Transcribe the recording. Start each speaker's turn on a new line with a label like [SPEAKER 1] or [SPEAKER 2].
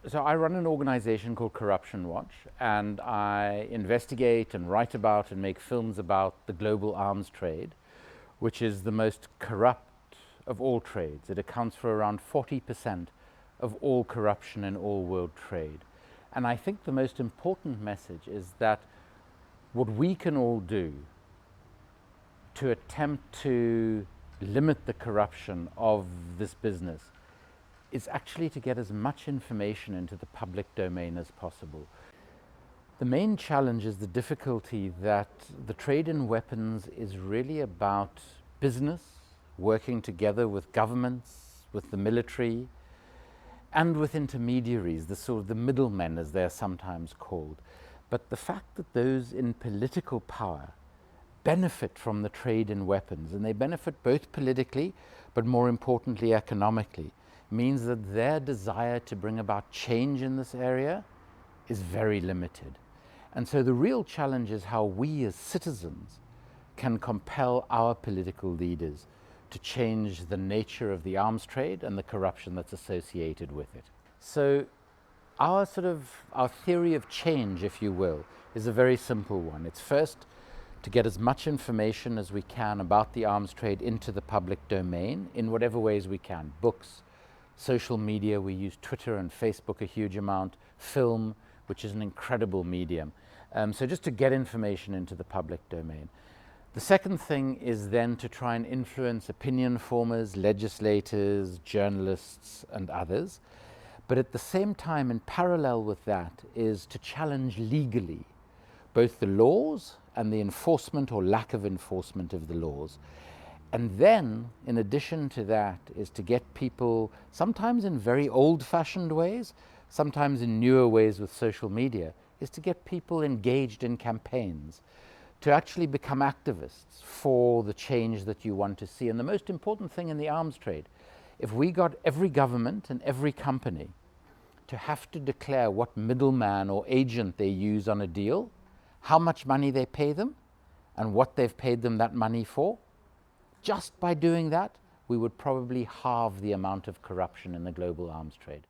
[SPEAKER 1] So I run an organization called Corruption Watch, and I investigate and write about and make films about the global arms trade, which is the most corrupt of all trades. It accounts for around 40% of all corruption in all world trade. And I think the most important message is that what we can all do to attempt to limit the corruption of this business is actually to get as much information into the public domain as possible. The main challenge is the difficulty that the trade in weapons is really about business working together with governments, with the military, and with intermediaries, the sort of the middlemen as they're sometimes called. But the fact that those in political power benefit from the trade in weapons, and they benefit both politically, but more importantly economically, means that their desire to bring about change in this area is very limited. And so the real challenge is how we as citizens can compel our political leaders to change the nature of the arms trade and the corruption that's associated with it. So our theory of change, if you will, is a very simple one. It's first to get as much information as we can about the arms trade into the public domain in whatever ways we can. Books, social media, we use Twitter and Facebook a huge amount, film, which is an incredible medium. So just to get information into the public domain. The second thing is then to try and influence opinion formers, legislators, journalists, and others. But at the same time, in parallel with that, is to challenge legally both the laws and the enforcement or lack of enforcement of the laws. And then, in addition to that, is to get people, sometimes in very old-fashioned ways, sometimes in newer ways with social media, is to get people engaged in campaigns, to actually become activists for the change that you want to see. And the most important thing in the arms trade, if we got every government and every company to have to declare what middleman or agent they use on a deal, how much money they pay them, and what they've paid them that money for, just by doing that, we would probably halve the amount of corruption in the global arms trade.